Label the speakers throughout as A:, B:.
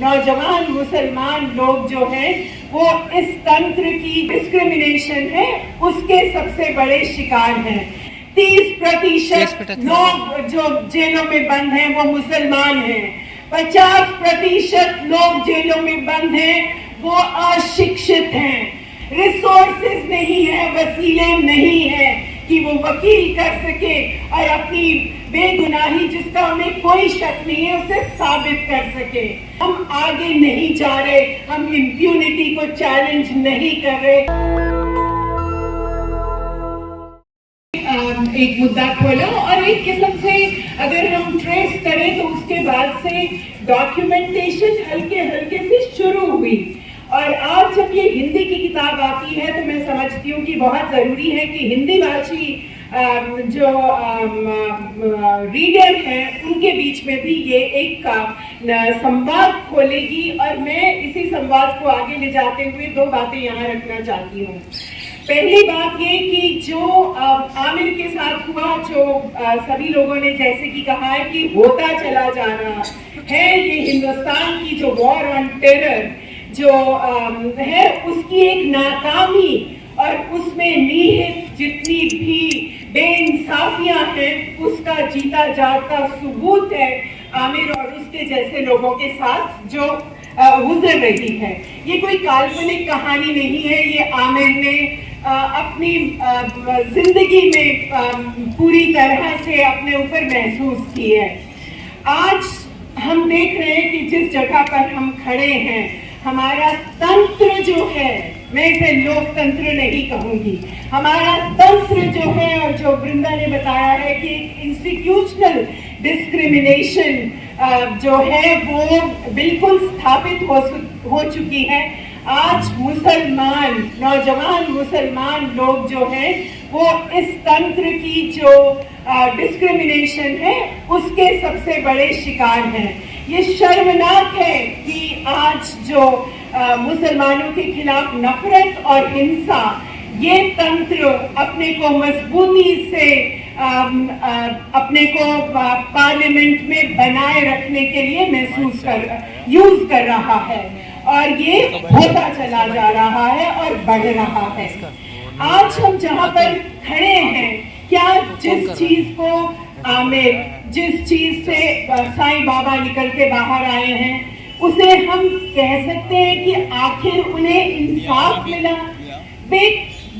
A: नौजवान मुसलमान लोग जो हैं वो इस तंत्र की डिस्क्रिमिनेशन है उसके सबसे बड़े शिकार हैं। 30% लोग जो जेलों में बंद हैं वो मुसलमान हैं। 50% लोग जेलों में बंद हैं वो अशिक्षित हैं। रिसोर्सेज नहीं है, वसीले नहीं है कि वो वकील कर सके और अपनी बेगुनाही जिसका उन्हें कोई शक नहीं है उसे साबित कर सके। हम आगे नहीं जा रहे, हम इम्प्यूनिटी को चैलेंज नहीं कर रहे। एक मुद्दा खोलो और एक किस्म से अगर हम ट्रेस करें तो उसके बाद से डॉक्यूमेंटेशन हल्के हल्के से शुरू हुई और आज जब ये हिंदी की किताब आती है तो मैं समझती हूँ कि बहुत ज़रूरी है कि हिंदी भाषी जो रीडर हैं उनके बीच में भी ये एक संवाद खोलेगी और मैं इसी संवाद को आगे ले जाते हुए दो बातें यहाँ रखना चाहती हूँ। पहली बात ये कि जो आमिर के साथ हुआ, जो सभी लोगों ने जैसे कि कहा है कि होता चला जा रहा है, ये हिंदुस्तान की जो वॉर ऑन टेरर जो है उसकी एक नाकामी और उसमें निहित जितनी भी बेइंसाफियां हैं उसका जीता जागता सबूत है आमिर और उसके जैसे लोगों के साथ जो गुजर रही है। ये कोई काल्पनिक कहानी नहीं है, ये आमिर ने अपनी जिंदगी में पूरी तरह से अपने ऊपर महसूस की है। आज हम देख रहे हैं कि जिस जगह पर हम खड़े हैं हमारा तंत्र जो है, मैं इसे लोकतंत्र नहीं कहूंगी, हमारा तंत्र जो है और जो वृंदा ने बताया है कि इंस्टीट्यूशनल डिस्क्रिमिनेशन जो है वो बिल्कुल स्थापित हो चुकी है। आज मुसलमान नौजवान मुसलमान लोग जो हैं वो इस तंत्र की जो डिस्क्रिमिनेशन है उसके सबसे बड़े शिकार हैं। ये शर्मनाक है कि आज जो मुसलमानों के खिलाफ नफरत और हिंसा ये तंत्र अपने को मजबूती से अपने को पार्लियामेंट में बनाए रखने के लिए यूज कर रहा है और ये होता चला जा रहा है और बढ़ रहा है। आज हम जहाँ पर खड़े हैं, क्या जिस चीज को आमिर, जिस चीज से साईं बाबा निकल के बाहर आए हैं उसे हम कह सकते हैं कि आखिर उन्हें इंसाफ मिला?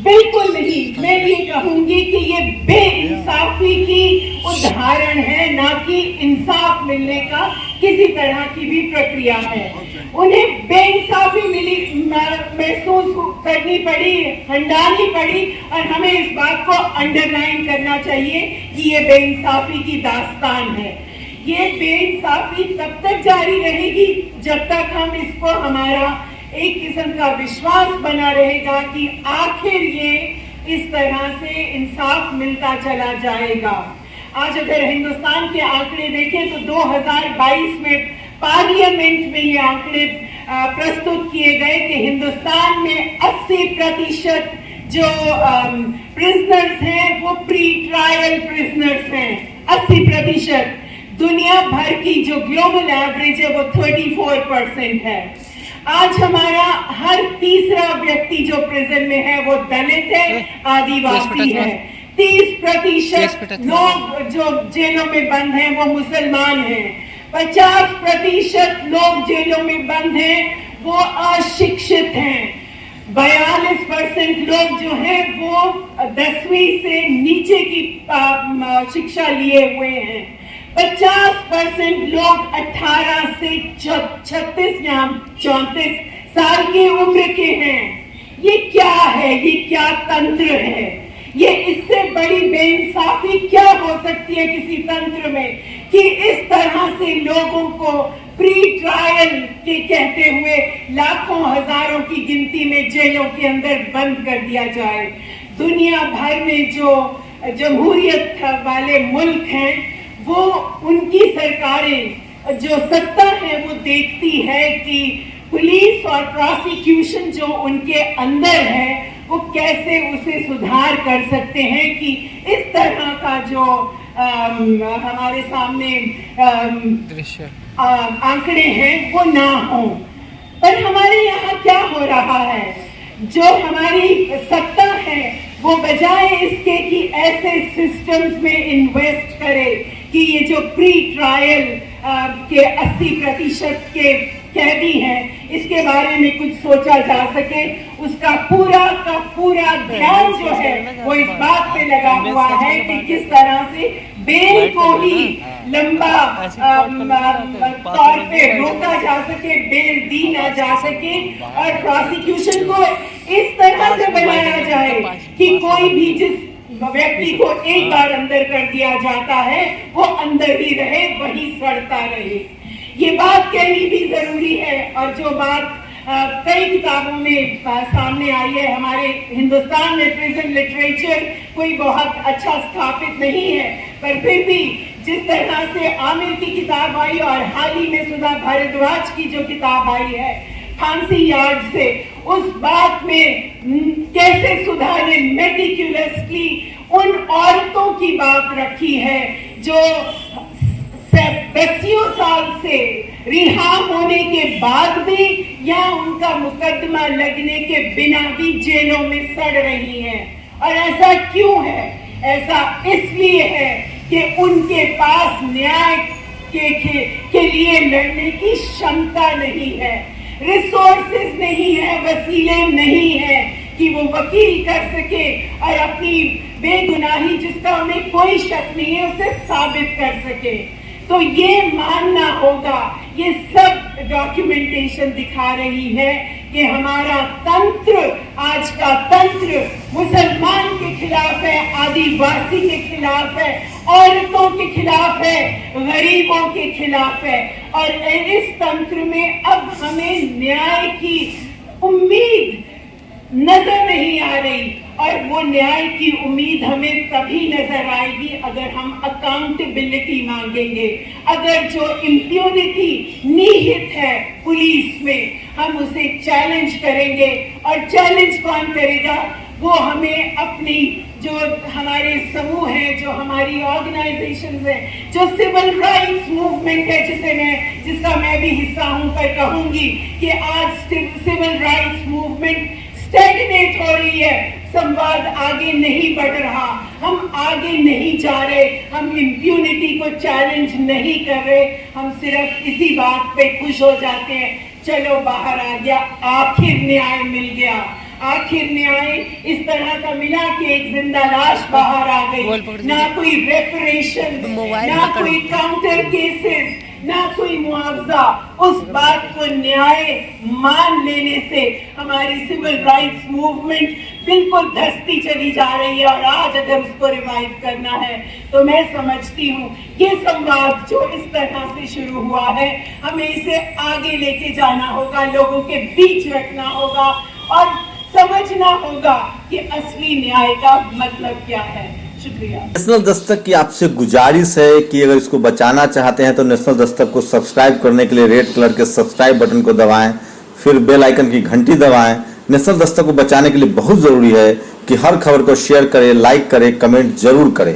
A: बिल्कुल नहीं। मैं ये कहूंगी कि ये बेइंसाफी की उदाहरण है, ना कि इंसाफ मिलने का किसी तरह की भी प्रक्रिया है। उन्हें बेइंसाफी मिली, महसूस करनी पड़ी, हंडानी पड़ी और हमें इस बात को अंडरलाइन करना चाहिए कि ये बेइंसाफी की दास्तान है। ये बेइंसाफी तब तक जारी रहेगी जब तक हम इसको हमारा एक किस्म का विश्वास बना रहेगा कि आखिर ये इस तरह से इंसाफ मिलता चला जाएगा। आज अगर हिंदुस्तान के आंकड़े देखें तो 2022 में पार्लियामेंट में ये आंकड़े प्रस्तुत किए गए कि हिंदुस्तान में 80% जो प्रिजनर्स हैं वो प्री ट्रायल प्रिजनर्स हैं। 80%। दुनिया भर की जो ग्लोबल एवरेज है वो 34% है। आज हमारा हर तीसरा व्यक्ति जो प्रिजन में है वो दलित है, आदिवासी है। 30% लोग जो जेलों में बंद हैं वो मुसलमान हैं। 50% लोग जेलों में बंद हैं वो अशिक्षित हैं। 42% लोग जो हैं वो 10वीं से नीचे की शिक्षा लिए हुए हैं। 50% लोग 18 से 36 या 34 साल की उम्र के हैं। ये क्या है? ये क्या तंत्र है? ये इससे बड़ी बेइंसाफी क्या हो सकती है किसी तंत्र में कि इस तरह से लोगों को प्री ट्रायल के कहते हुए लाखों हजारों की गिनती में जेलों के अंदर बंद कर दिया जाए। दुनिया भर में जो जमहूरियत वाले मुल्क हैं वो उनकी सरकारें जो सत्ता है वो देखती है कि पुलिस और प्रोसिक्यूशन जो उनके अंदर है वो कैसे उसे सुधार कर सकते हैं कि इस तरह का जो हमारे सामने आंकड़े हैं वो ना हो। पर हमारे यहाँ क्या हो रहा है, जो हमारी सत्ता है वो बजाय इसके कि ऐसे सिस्टम्स में इन्वेस्ट करे कि ये जो प्री ट्रायल के 80% के कैदी हैं इसके बारे में कुछ सोचा जा सके, उसका पूरा का पूरा ध्यान जो है वो इस बात पे लगा हुआ है कि किस तरह से बेल को ही लंबा तौर पे रोका जा सके, बेल दी ना जा सके और प्रोसिक्यूशन को इस तरह से बनाया जाए कि कोई भी जिस व्यक्ति को एक बार अंदर कर दिया जाता है वो अंदर ही रहे, वही सड़ता रहे। ये बात कहनी भी जरूरी है। और जो बात कई किताबों में सामने आई है, हमारे हिंदुस्तान में प्रिजन लिटरेचर कोई बहुत अच्छा स्थापित नहीं है, पर फिर भी जिस तरह से आमिर की किताब आई और हाल ही में सुधा भारद्वाज की जो किताब आई है फांसी यार्ड से, उस बात में कैसे सुधा ने मेटिक्युलसली उन औरतों की बात रखी है जो 10 साल से रिहा होने के बाद भी या उनका मुकदमा लगने के बिना भी जेलों में सड़ रही हैं। और ऐसा क्यों है? ऐसा इसलिए है कि उनके पास न्याय के लिए लड़ने की क्षमता नहीं है, रिसोर्सेज नहीं है, वसीले नहीं है कि वो वकील कर सके और अपनी बेगुनाही जिसका उन्हें कोई शक नहीं है उसे साबित कर सके। तो ये मानना होगा, ये सब डॉक्यूमेंटेशन दिखा रही है कि हमारा तंत्र, आज का तंत्र मुसलमान के खिलाफ है, आदिवासी के खिलाफ है, औरतों के खिलाफ है, गरीबों के खिलाफ है। और इस तंत्र में अब हमें न्याय की उम्मीद नजर नहीं आ रही, और वो न्याय की उम्मीद हमें तभी नजर आएगी अगर हम अकाउंटेबिलिटी मांगेंगे, अगर जो इम्प्यूनिटी निहित है पुलिस में हम उसे चैलेंज करेंगे। और चैलेंज कौन करेगा? वो हमें अपनी जो हमारे समूह हैं, जो हमारी ऑर्गेनाइजेशंस हैं, जो सिविल राइट्स मूवमेंट है जिसका मैं भी हिस्सा हूं, पर कहूंगी कि आज सिविल राइट्स मूवमेंट स्टैग्नेट हो रही है, संवाद आगे नहीं बढ़ रहा, हम आगे नहीं जा रहे, हम इम्प्यूनिटी को चैलेंज नहीं कर रहे, हम सिर्फ इसी बात पे खुश हो जाते हैं, चलो बाहर आ गया, आखिर न्याय मिल गया। आखिर न्याय इस तरह का मिला कि एक जिंदा लाश बाहर आ गई, ना कोई रेपरेशन, ना कोई काउंटर केसेस, ना कोई मुआवजा। उस बात को न्याय मान लेने से हमारी सिविल राइट्स मूवमेंट बिल्कुल धसती चली जा रही है। और आज अगर उसको रिवाइव करना है तो मैं समझती हूँ ये संवाद जो इस तरह से शुरू हुआ है, हमें इसे आगे लेके जाना होगा, लोगों के बीच रखना होगा और समझना होगा कि असली न्याय का मतलब क्या है। शुक्रिया।
B: नेशनल दस्तक की आपसे गुजारिश है कि अगर इसको बचाना चाहते हैं तो नेशनल दस्तक को सब्सक्राइब करने के लिए रेड कलर के सब्सक्राइब बटन को दबाएं, फिर बेल आइकन की घंटी दबाएं। नेशनल दस्तक को बचाने के लिए बहुत जरूरी है कि हर खबर को शेयर करें, लाइक करें, कमेंट जरूर करें।